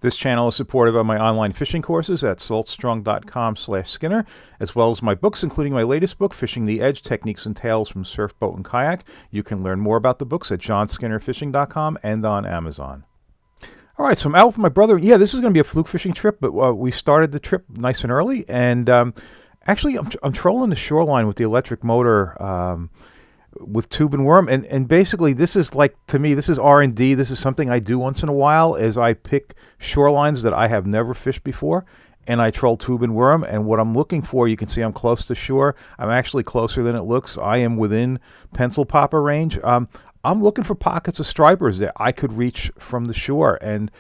This channel is supported by my online fishing courses at saltstrong.com/Skinner, as well as my books, including my latest book, Fishing the Edge, Techniques and Tales from Surf, Boat, and Kayak. You can learn more about the books at johnskinnerfishing.com and on Amazon. All right, so I'm out with my brother. Yeah, this is going to be a fluke fishing trip, but we started the trip nice and early, and actually I'm trolling the shoreline with the electric motor with tube and worm, and basically this is like, to me, this is R&D. This is something I do once in a while, is I pick shorelines that I have never fished before, and I troll tube and worm, and what I'm looking for, you can see I'm close to shore. I'm actually closer than it looks. I am within pencil popper range. I'm looking for pockets of stripers that I could reach from the shore, and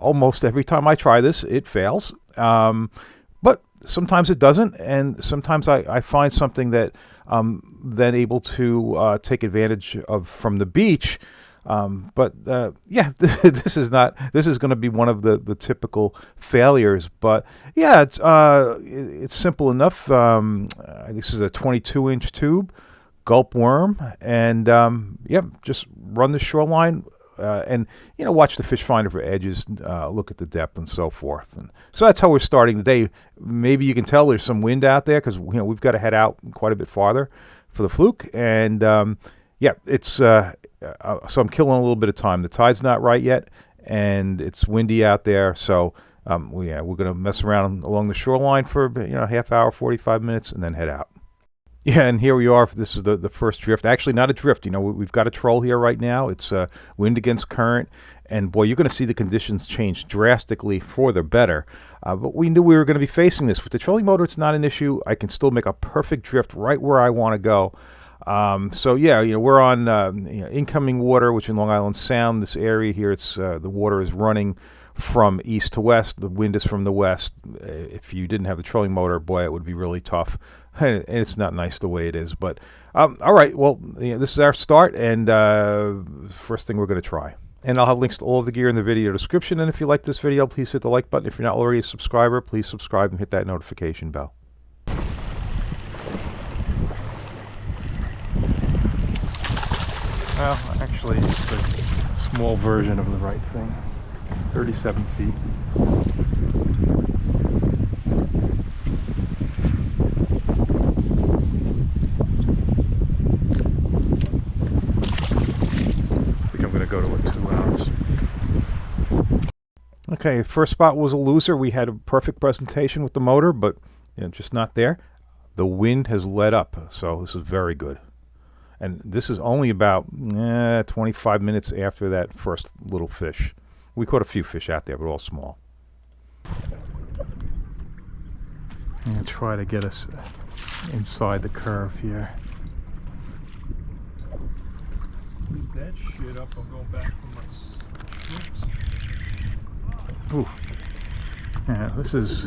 almost every time I try this, it fails. But sometimes it doesn't, and sometimes I find something that I'm then able to take advantage of from the beach. Yeah, this is going to be one of the typical failures. But yeah, it's simple enough. This is a 22-inch tube, gulp worm, and yep, just run the shoreline, and watch the fish finder for edges, look at the depth and so forth. And so that's how we're starting the day. Maybe you can tell there's some wind out there because we've got to head out quite a bit farther for the fluke, and yeah, it's so I'm killing a little bit of time. The tide's not right yet, and it's windy out there, so we're going to mess around along the shoreline for a half hour, 45 minutes, and then head out. Yeah, and here we are. This is the first drift. Actually, not a drift. We've got a troll here right now. It's wind against current, and boy, you're going to see the conditions change drastically for the better. But we knew we were going to be facing this. With the trolling motor, it's not an issue. I can still make a perfect drift right where I want to go. So yeah, we're on incoming water, which in Long Island Sound, this area here, it's the water is running from east to west. The wind is from the west. If you didn't have the trolling motor, boy, it would be really tough. And it's not nice the way it is. But all right, well, this is our start, and first thing we're going to try. And I'll have links to all of the gear in the video description. And if you like this video, please hit the like button. If you're not already a subscriber, please subscribe and hit that notification bell. Well, actually, it's a small version of the right thing. 37 feet. I think I'm going to go to a 2-ounce. Okay, first spot was a loser. We had a perfect presentation with the motor, but just not there. The wind has let up, so this is very good. And this is only about 25 minutes after that first little fish. We caught a few fish out there, but all small. I'm going to try to get us inside the curve here. Leave that shit up. I'm going back for my shrimps. Ooh. Yeah, this is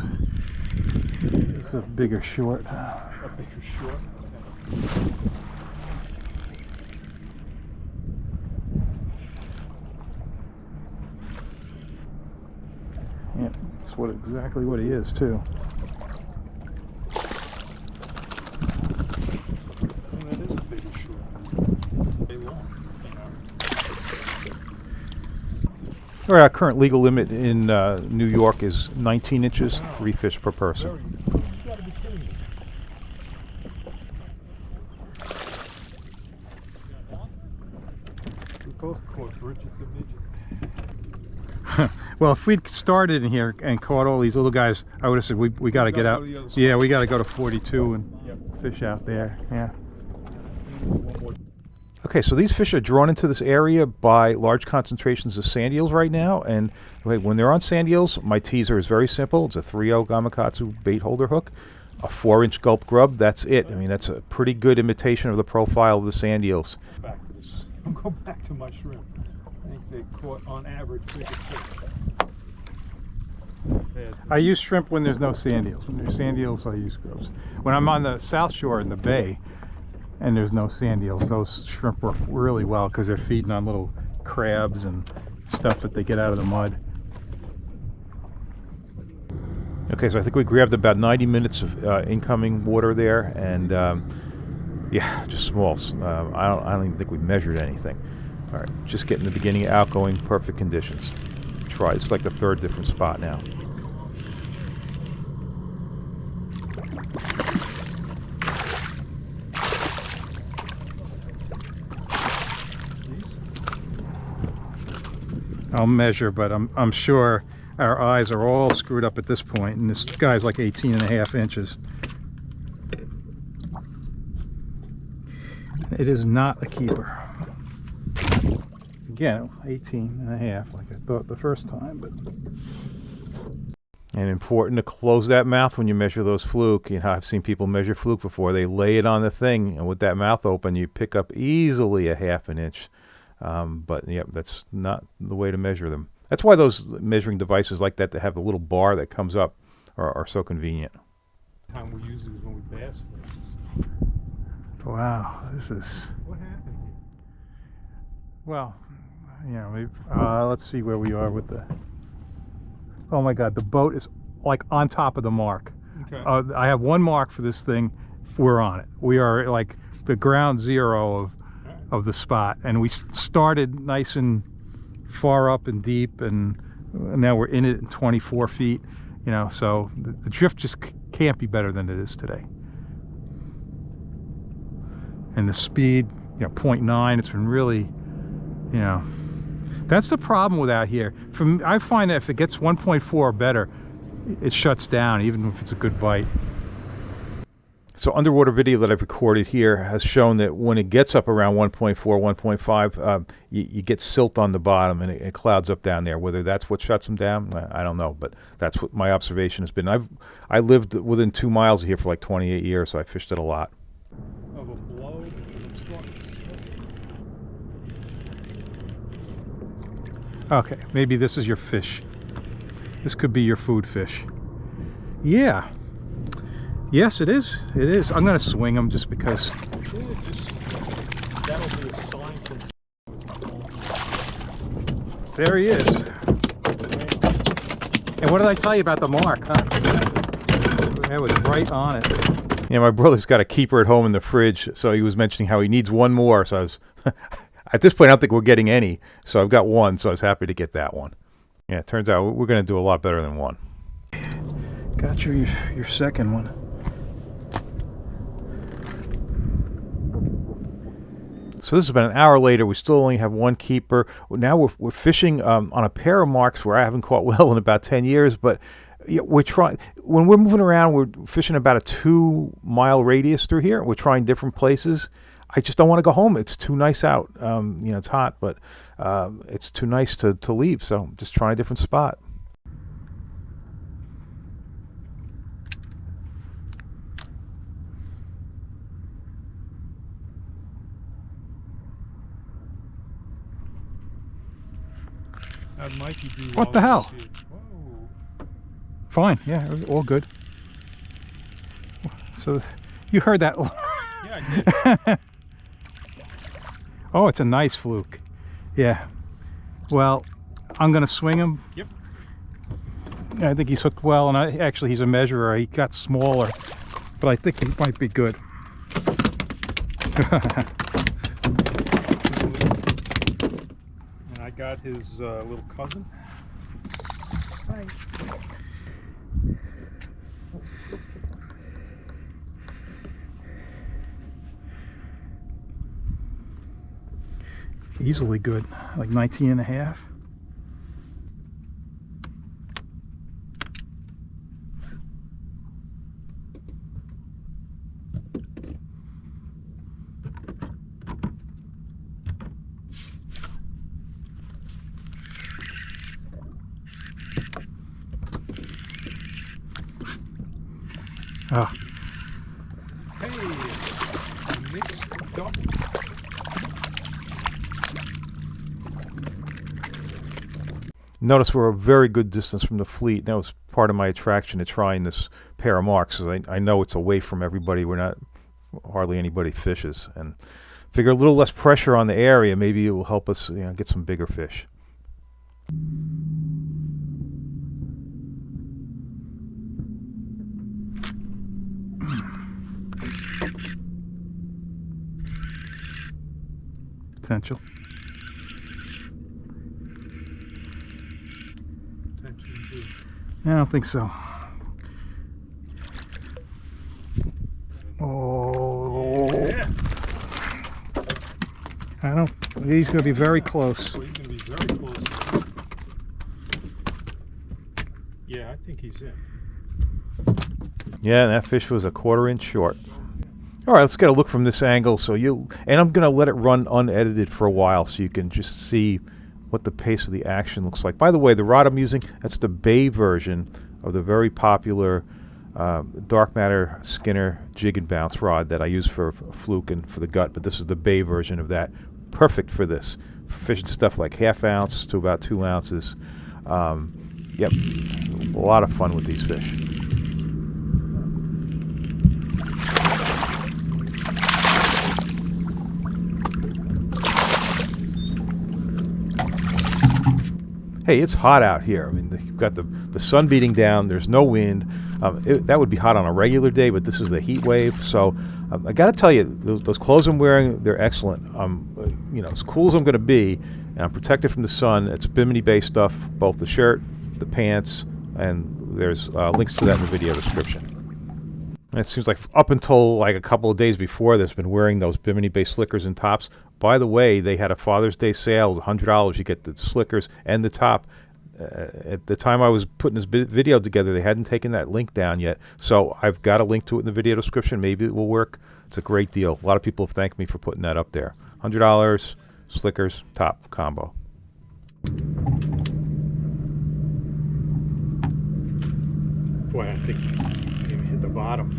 a bigger short. A bigger short? Yeah, that's exactly what he is too. And that is a bigger short. Very long, All right, our current legal limit in New York is 19 inches, 3 fish per person. You gotta be kidding me. We both caught Bridget the midget. Well, if we'd started in here and caught all these little guys, I would have said we got to get out. Yeah, we got to go to 42 and fish out there. Yeah. Okay, so these fish are drawn into this area by large concentrations of sand eels right now, and when they're on sand eels, my teaser is very simple. It's a 3/0 Gamakatsu bait holder hook, a 4-inch gulp grub. That's it. I mean, that's a pretty good imitation of the profile of the sand eels. Back to this. I'm going back to my shrimp. I think they caught on average bigger fish. I use shrimp when there's no sand eels. When there's sand eels, I use grubs. When I'm on the south shore in the bay and there's no sand eels, those shrimp work really well because they're feeding on little crabs and stuff that they get out of the mud. Okay, so I think we grabbed about 90 minutes of incoming water there, and yeah, just smalls. I don't even think we measured anything. All right, just getting the beginning, outgoing, perfect conditions. try. It's like the third different spot now. I'll measure, but I'm sure our eyes are all screwed up at this point, and this guy's like 18.5 inches. It is not a keeper. Again, 18.5, like I thought the first time, but. And important to close that mouth when you measure those fluke. You know, I've seen people measure fluke before. They lay it on the thing, and with that mouth open, you pick up easily a 1/2 inch. But yep, that's not the way to measure them. That's why those measuring devices like that have a little bar that comes up are so convenient. The time we use it is when we bass fish. Wow, this is. What happened here? Well, you know, maybe, let's see where we are with the. Oh my God, the boat is like on top of the mark. Okay. I have one mark for this thing. We're on it. We are like the ground zero of the spot, and we started nice and far up and deep, and now we're in it in 24 feet. You know, so the drift just can't be better than it is today. And the speed, you know, 0.9. It's been really, you know. That's the problem with out here. I find that if it gets 1.4 or better, it shuts down, even if it's a good bite. So underwater video that I've recorded here has shown that when it gets up around 1.4, 1.5, you get silt on the bottom, and it clouds up down there. Whether that's what shuts them down, I don't know, but that's what my observation has been. I lived within 2 miles of here for like 28 years, so I fished it a lot. Of a blow and obstruction. Okay, maybe this is your fish. This could be your food fish. Yeah. Yes, it is. It is. I'm going to swing him just because. That'll be a sign from. There he is. And what did I tell you about the mark, huh? That was right on it. Yeah, my brother's got a keeper at home in the fridge, so he was mentioning how he needs one more. So I was. At this point, I don't think we're getting any, so I've got one, so I was happy to get that one. Yeah, it turns out we're going to do a lot better than one. Got your second one. So this is about an hour later. We still only have one keeper. Now we're fishing on a pair of marks where I haven't caught well in about 10 years, but we're trying. When we're moving around, we're fishing about a 2-mile radius through here. We're trying different places. I just don't want to go home. It's too nice out. You know, it's hot, but it's too nice to leave. So I'm just trying a different spot. That might be due. What the hell? Whoa. Fine. Yeah, all good. So you heard that. Yeah, I did. Oh, it's a nice fluke. Yeah. Well, I'm going to swing him. Yep. I think he's hooked well, and actually he's a measurer. He got smaller, but I think he might be good. And I got his little cousin. Hi. Easily good, like 19.5. Ah. Hey, mixed double. Notice we're a very good distance from the fleet. That was part of my attraction to trying this pair of marks. I know it's away from everybody. Hardly anybody fishes, and figure a little less pressure on the area. Maybe it will help us, you know, get some bigger fish. Potential. see. I don't think so. Oh. Yeah. I don't. He's going to be very close. Oh, he's going to be very close. Yeah, I think he's in. Yeah, that fish was a 1/4 inch short. All right, let's get a look from this angle. And I'm going to let it run unedited for a while so you can just see what the pace of the action looks like. By the way, the rod I'm using, that's the Bay version of the very popular dark matter Skinner jig and bounce rod that I use for Fluke and for the gut, but this is the Bay version of that. Perfect for this. Fishing stuff like 1/2 ounce to about 2 ounces. Yep, a lot of fun with these fish. Hey, it's hot out here. I mean, you've got the sun beating down. There's no wind. That would be hot on a regular day, but this is the heat wave. So I got to tell you, those clothes I'm wearing, they're excellent. As cool as I'm going to be, and I'm protected from the sun. It's Bimini Bay stuff, both the shirt, the pants, and there's links to that in the video description. And it seems like up until like a couple of days before this, been wearing those Bimini Bay slickers and tops. By the way, they had a Father's Day sale, $100. You get the slickers and the top. At the time I was putting this video together, they hadn't taken that link down yet. So I've got a link to it in the video description. Maybe it will work. It's a great deal. A lot of people have thanked me for putting that up there. $100, slickers, top combo. Boy, I think he even hit the bottom.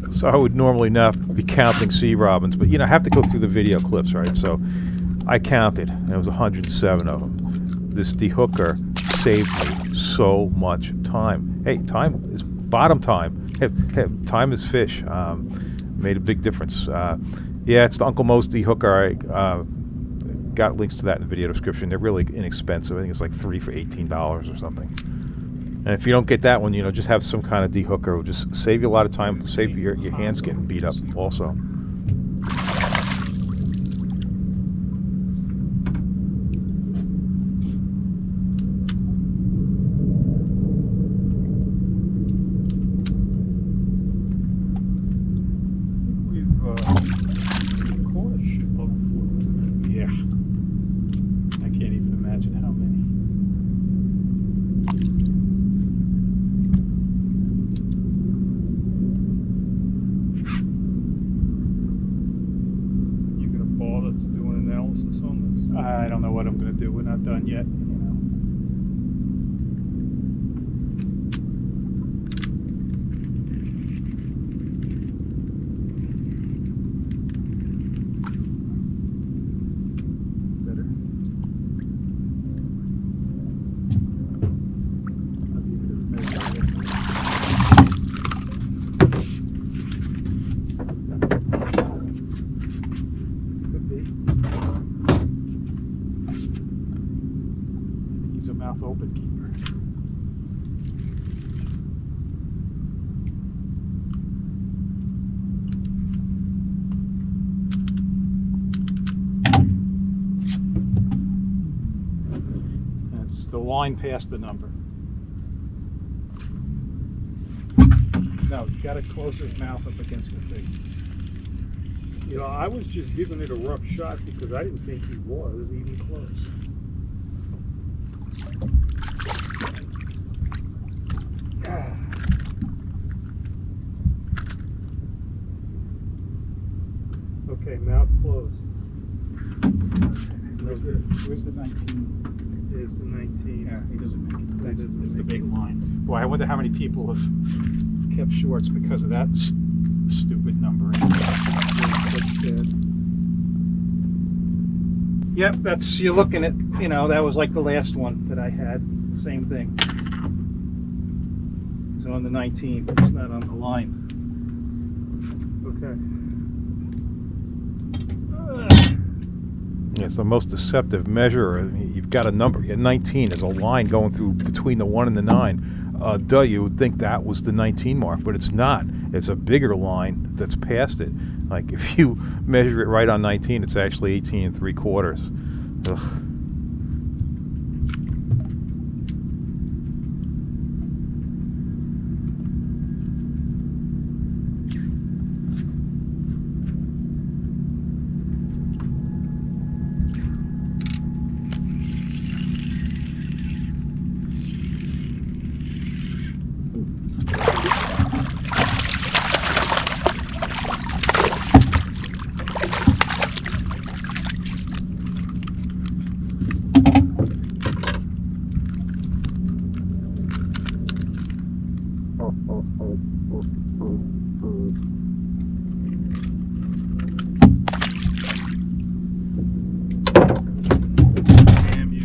So I would normally not be counting sea robins, but I have to go through the video clips, right? So I counted, and it was 107 of them. This dehooker saved me so much time. Hey, time is bottom time. Hey, time is fish. Made a big difference. Yeah, it's the Uncle Mo's dehooker. I got links to that in the video description. They're really inexpensive. I think it's like 3 for $18 or something. And if you don't get that one, just have some kind of dehooker. It will just save you a lot of time, save your hands getting beat up also. We've caught a shipload before. Yeah. I can't even imagine how many. On this? I don't know what I'm going to do. We're not done yet. Better. Could be. He's a mouth open keeper. That's the line past the number. No, you got to close his mouth up against the thing. You know, I was just giving it a rough shot because I didn't think he was even close. Okay, mouth closed. Where's the 19? There's the 19. Yeah, he doesn't make it. That's That's the big line. Boy, I wonder how many people have kept shorts because of that stupid number. Yep, that's, you're looking at, you know, that was like the last one that I had. Same thing. It's on the 19, but it's not on the line. Okay. Yeah, it's the most deceptive measure. I mean, you've got a number. At 19, there's a line going through between the 1 and the 9. You would think that was the 19 mark, but it's not. It's a bigger line that's past it. Like if you measure it right on 19, it's actually 18 3/4. Ugh. Damn you.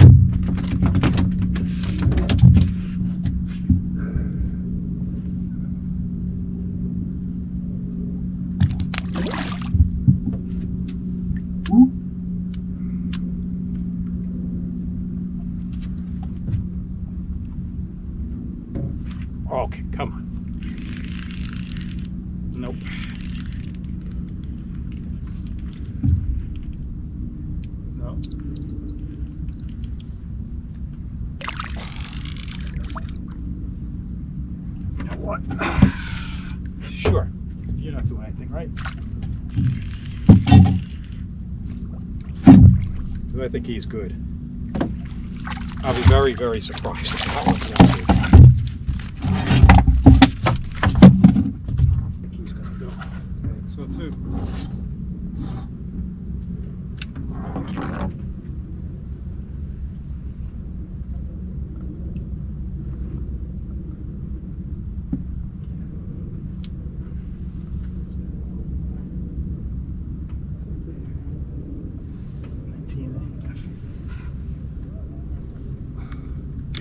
Okay, come on. Nope. No. You know what? Sure. You're not doing anything, right? I think he's good. I'll be very, very surprised if that one's not good. I think he's gonna go. Okay, so two.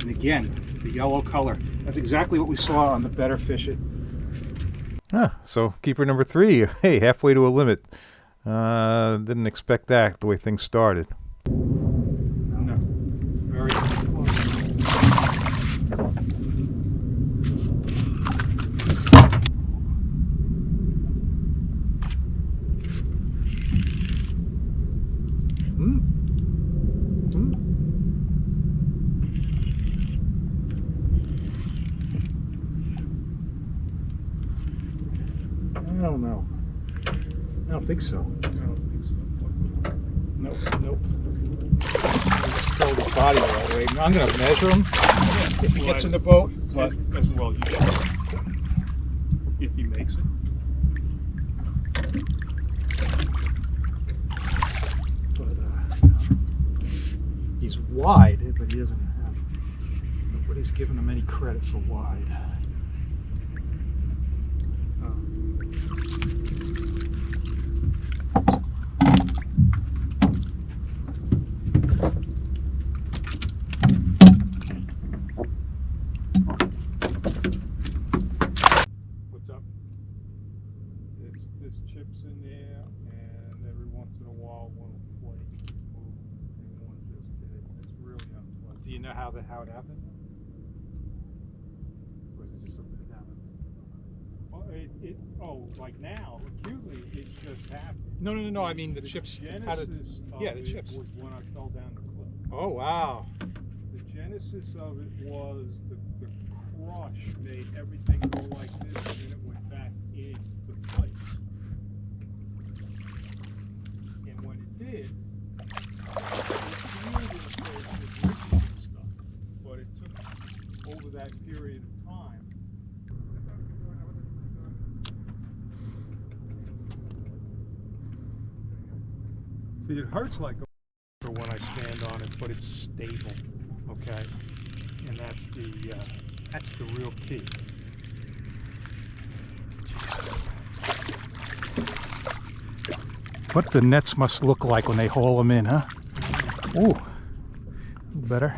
And again, the yellow color. That's exactly what we saw on the Better Fish It. Ah, so keeper number 3. Hey, halfway to a limit. Didn't expect that the way things started. No. Very close. I don't know. I don't think so. I don't think so. Nope, nope. Just throw the body that way. I'm going to measure him if he gets in the boat. But As well, you should. If he makes it. he's wide, but he doesn't have. Nobody's giving him any credit for wide. What's up? There's chips in there, and every once in a while one will flake, move, and one just did. It's really unpleasant. Do you know how it happened? Or is it just something that happens? Well, like now, acutely, it just happened. No. I mean the chips. Genesis of yeah, the it chips. was when I fell down the cliff. Oh wow. The genesis of it was the crush made everything go like this, and then it went back into place. See, it hurts like a when I stand on it, but it's stable, okay? And that's the real key. What the nets must look like when they haul them in, huh? Ooh, better.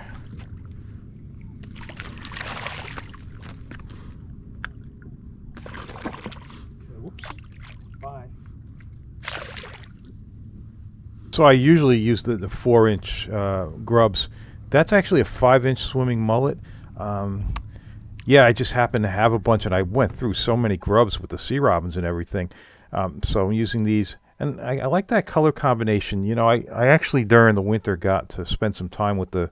Whoops. Bye. So I usually use the 4-inch grubs. That's actually a 5-inch swimming mullet. Yeah, I just happened to have a bunch, and I went through so many grubs with the sea robins and everything. So I'm using these. And I like that color combination. You know, I actually during the winter got to spend some time with the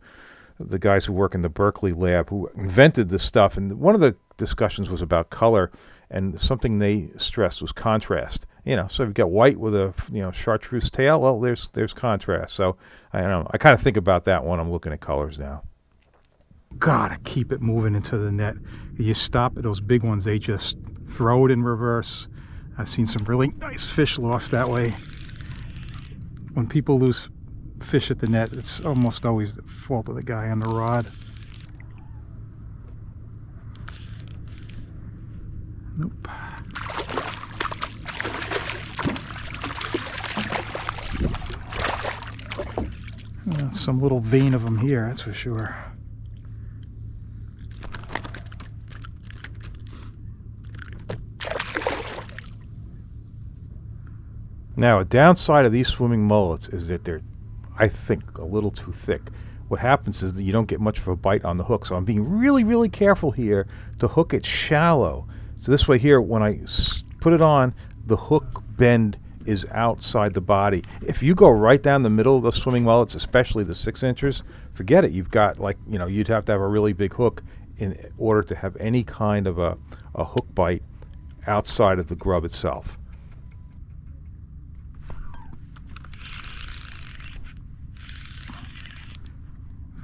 guys who work in the Berkeley lab who invented this stuff. And one of the discussions was about color, and something they stressed was contrast. You know, so if you've got white with a chartreuse tail, well, there's contrast. So I don't know. I kind of think about that when I'm looking at colors now. Gotta keep it moving into the net. You stop at those big ones, they just throw it in reverse. I've seen some really nice fish lost that way. When people lose fish at the net, it's almost always the fault of the guy on the rod. Nope. Some little vein of them here, that's for sure. Now, a downside of these swimming mullets is that they're, I think, a little too thick. What happens is that you don't get much of a bite on the hook, so I'm being really, really careful here to hook it shallow. So this way here, when I put it on, the hook bend is outside the body. If you go right down the middle of the swimming mullets, especially the 6-inchers, forget it. You've got, like, you'd have to have a really big hook in order to have any kind of a hook bite outside of the grub itself.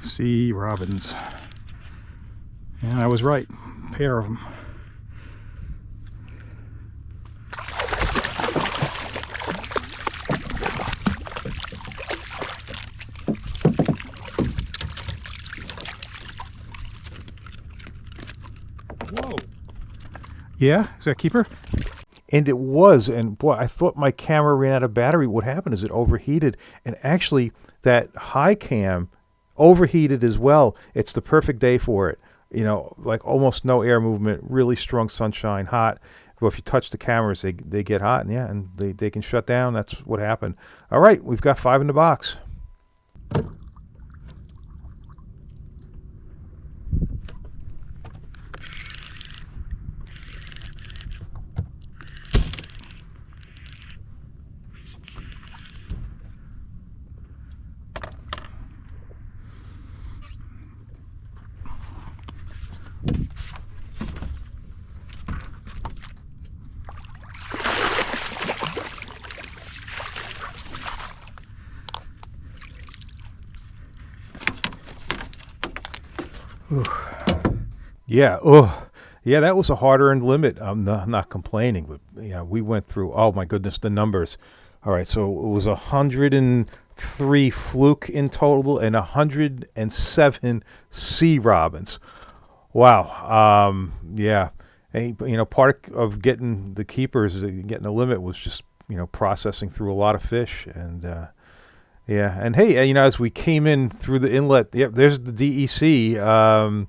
Sea robins. And I was right. A pair of them. Whoa. Yeah? Is that a keeper? And it was, and boy, I thought my camera ran out of battery. What happened is it overheated, and actually that high cam overheated as well. It's the perfect day for it. Like almost no air movement, really strong sunshine, hot. But if you touch the cameras, they get hot, and they can shut down. That's what happened. All right, we've got 5 in the box. Ooh. Yeah. Oh, yeah. That was a hard-earned limit. I'm not complaining, but yeah, we went through. Oh my goodness, the numbers. All right, so it was 103 fluke in total and 107 sea robins. Wow. Yeah. And, part of getting the keepers, getting the limit, was just processing through a lot of fish. And yeah, and hey, as we came in through the inlet, yep, there's the DEC.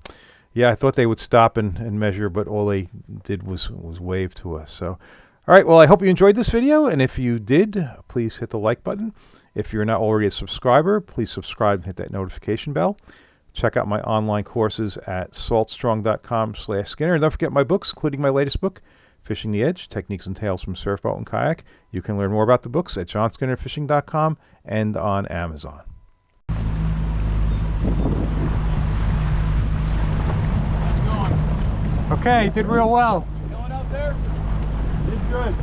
Yeah, I thought they would stop and measure, but all they did was wave to us. So, all right, well, I hope you enjoyed this video, and if you did, please hit the like button. If you're not already a subscriber, please subscribe and hit that notification bell. Check out my online courses at saltstrong.com/Skinner. And don't forget my books, including my latest book, Fishing the Edge, Techniques and Tales from Surf, Boat, and Kayak. You can learn more about the books at johnskinnerfishing.com and on Amazon. Okay, did real well. Going out there? Did good.